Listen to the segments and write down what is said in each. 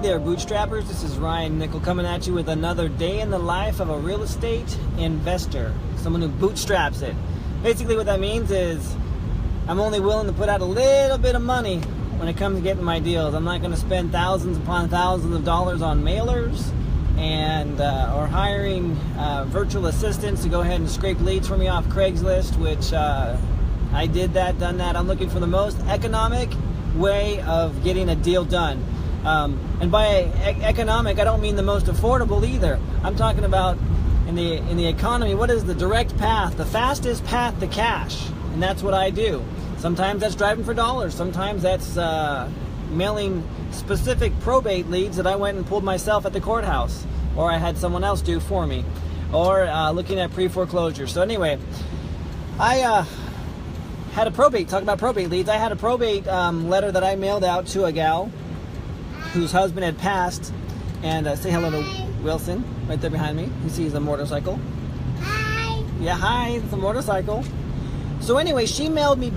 there, bootstrappers. This is Ryan Nickel coming at you with another day in the life of a real estate investor, someone who bootstraps it. Basically what that means is I'm only willing to put out a little bit of money when it comes to getting my deals. I'm not going to spend thousands upon thousands of dollars on mailers and or hiring virtual assistants to go ahead and scrape leads for me off Craigslist, which I done that. I'm looking for the most economic way of getting a deal done. And by economic, I don't mean the most affordable either. I'm talking about in the economy, what is the direct path, the fastest path to cash? And that's what I do. Sometimes that's driving for dollars. Sometimes that's mailing specific probate leads that I went and pulled myself at the courthouse, or I had someone else do for me, or looking at pre-foreclosure. So anyway, I had a probate, talking about probate leads, I had a probate letter that I mailed out to a gal whose husband had passed. And say hello to Wilson, right there behind me. He sees a motorcycle. Hi. Yeah, hi, it's a motorcycle. So anyway, she called me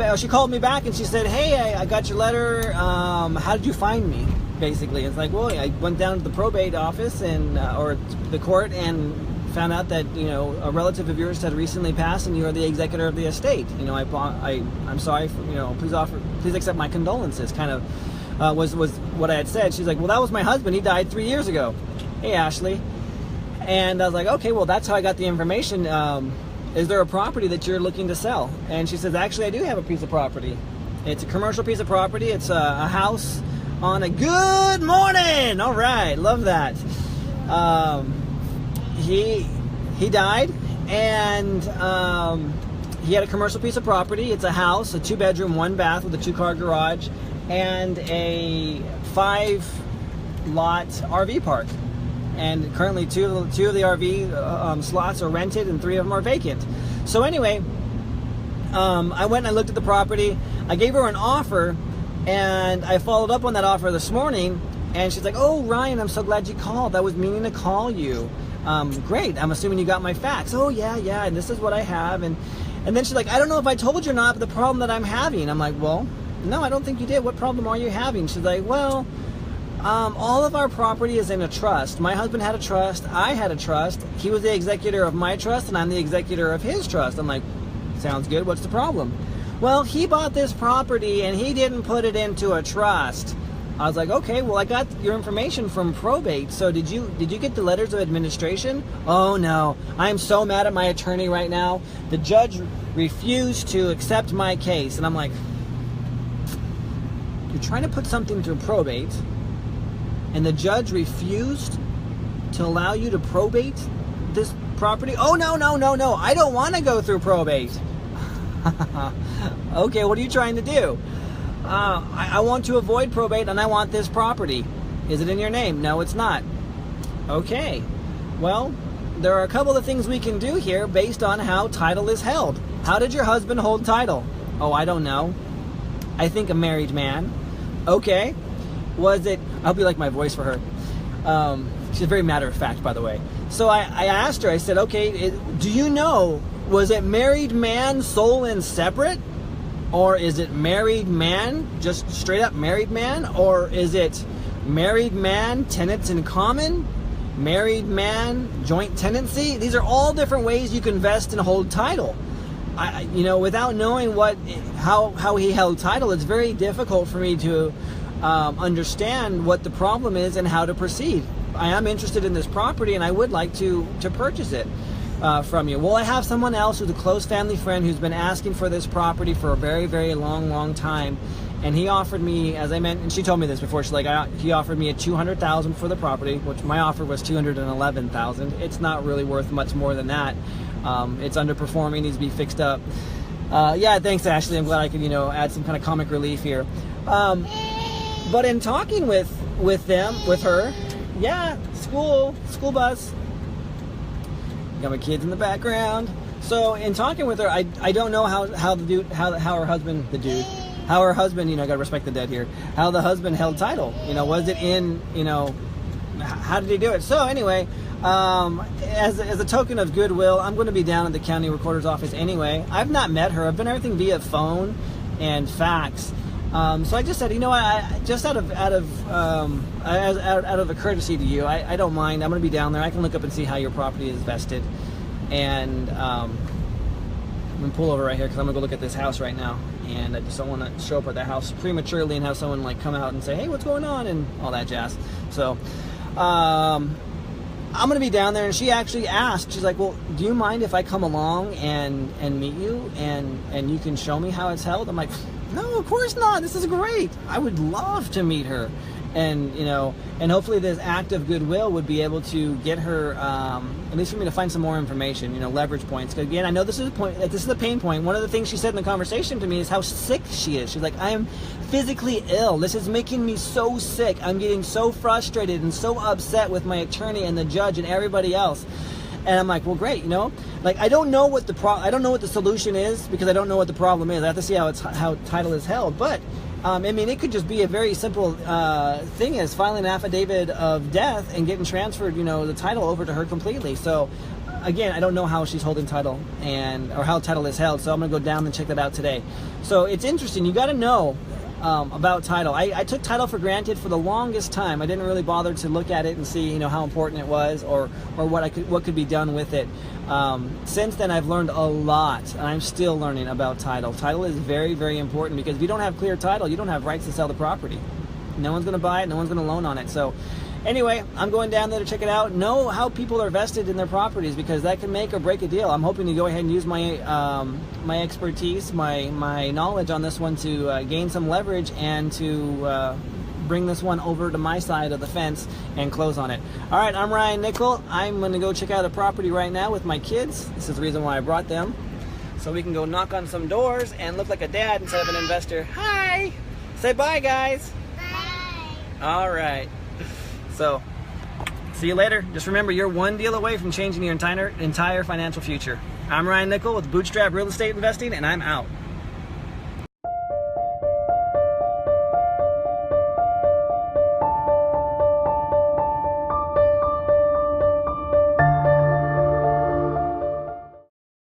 back and she said, hey, I got your letter. How did you find me? Basically, it's like, well, I went down to the probate office and or the court and found out that, you know, a relative of yours had recently passed and you are the executor of the estate. You know, I'm sorry for, you know, please accept my condolences, kind of was what I had said. She's like, well, that was my husband. He died 3 years ago. Hey, Ashley. And I was like, okay, well, that's how I got the information. Is there a property that you're looking to sell? And she says, actually, I do have a piece of property. It's a commercial piece of property. It's a house on a good morning. All right, love that. He died, and he had a commercial piece of property. It's a house, a 2-bedroom, 1-bath with a 2-car garage, and a 5-lot RV park. And currently two of the RV slots are rented and 3 of them are vacant. So anyway, I went and I looked at the property. I gave her an offer, and I followed up on that offer this morning. And she's like, oh, Ryan, I'm so glad you called. I was meaning to call you. Great. I'm assuming you got my fax. Oh, yeah. And this is what I have. And then she's like, I don't know if I told you or not, but the problem that I'm having. I'm like, well, no, I don't think you did. What problem are you having? She's like, well, all of our property is in a trust. My husband had a trust. I had a trust. He was the executor of my trust, and I'm the executor of his trust. I'm like, sounds good. What's the problem? Well, he bought this property, and he didn't put it into a trust. I was like, okay, well, I got your information from probate. So did you get the letters of administration? Oh, no. I'm so mad at my attorney right now. The judge refused to accept my case. And I'm like, you're trying to put something through probate, and the judge refused to allow you to probate this property? Oh, no. I don't want to go through probate. Okay, what are you trying to do? I want to avoid probate, and I want this property. Is it in your name? No, it's not. Okay. Well, there are a couple of things we can do here based on how title is held. How did your husband hold title? Oh, I don't know. I think a married man. Okay. Was it... I hope you like my voice for her. She's very matter of fact, by the way. So I asked her, I said, okay, do you know, was it married man, sole and separate? Or is it married man, just straight up married man? Or is it married man, tenants in common? Married man, joint tenancy? These are all different ways you can vest and hold title. You know, without knowing how he held title, it's very difficult for me to understand what the problem is and how to proceed. I am interested in this property, and I would like to purchase it from you. Well, I have someone else who's a close family friend who's been asking for this property for a very, very long time, and he offered me, as I meant, and she told me this before, she's like, he offered me a $200,000 for the property, which my offer was $211,000. It's not really worth much more than that. It's underperforming, needs to be fixed up. Yeah, thanks, Ashley. I'm glad I could, you know, add some kind of comic relief here. But in talking with her, yeah, school bus. Got my kids in the background. So in talking with her, I don't know how her husband, you know, gotta respect the dead here, how the husband held title. You know, was it in, you know, how did he do it? So anyway, as a token of goodwill, I'm going to be down at the county recorder's office anyway. I've not met her. I've done everything via phone and fax. So I just said, you know, I just out of a courtesy to you, I don't mind. I'm going to be down there. I can look up and see how your property is vested, and I'm going to pull over right here because I'm going to go look at this house right now, and I just don't want to show up at that house prematurely and have someone like come out and say, hey, what's going on, and all that jazz. So I'm going to be down there, and she actually asked, she's like, well, do you mind if I come along and meet you and you can show me how it's held? I'm like, no, of course not. This is great. I would love to meet her. And, you know, and hopefully this act of goodwill would be able to get her, at least for me to find some more information, you know, leverage points. Again, I know this is a pain point. One of the things she said in the conversation to me is how sick she is. She's like, I am physically ill. This is making me so sick. I'm getting so frustrated and so upset with my attorney and the judge and everybody else. And I'm like, well, great, you know, like I don't know what the solution is because I don't know what the problem is. I have to see how title is held. But I mean, it could just be a very simple thing as filing an affidavit of death and getting transferred, you know, the title over to her completely. So again, I don't know how she's holding title or how title is held. So I'm gonna go down and check that out today. So it's interesting. You got to know about title. I took title for granted for the longest time. I didn't really bother to look at it and see, you know, how important it was or what could be done with it. Since then, I've learned a lot, and I'm still learning about title. Title is very, very important because if you don't have clear title, you don't have rights to sell the property. No one's going to buy it. No one's going to loan on it. So anyway, I'm going down there to check it out. Know how people are vested in their properties because that can make or break a deal. I'm hoping to go ahead and use my my expertise, my knowledge on this one to gain some leverage and to bring this one over to my side of the fence and close on it. All right, I'm Ryan Nickel. I'm going to go check out a property right now with my kids. This is the reason why I brought them, so we can go knock on some doors and look like a dad instead of an investor. Hi! Say bye, guys. Bye. All right. So, see you later. Just remember, you're one deal away from changing your entire financial future. I'm Ryan Nickel with Bootstrap Real Estate Investing, and I'm out.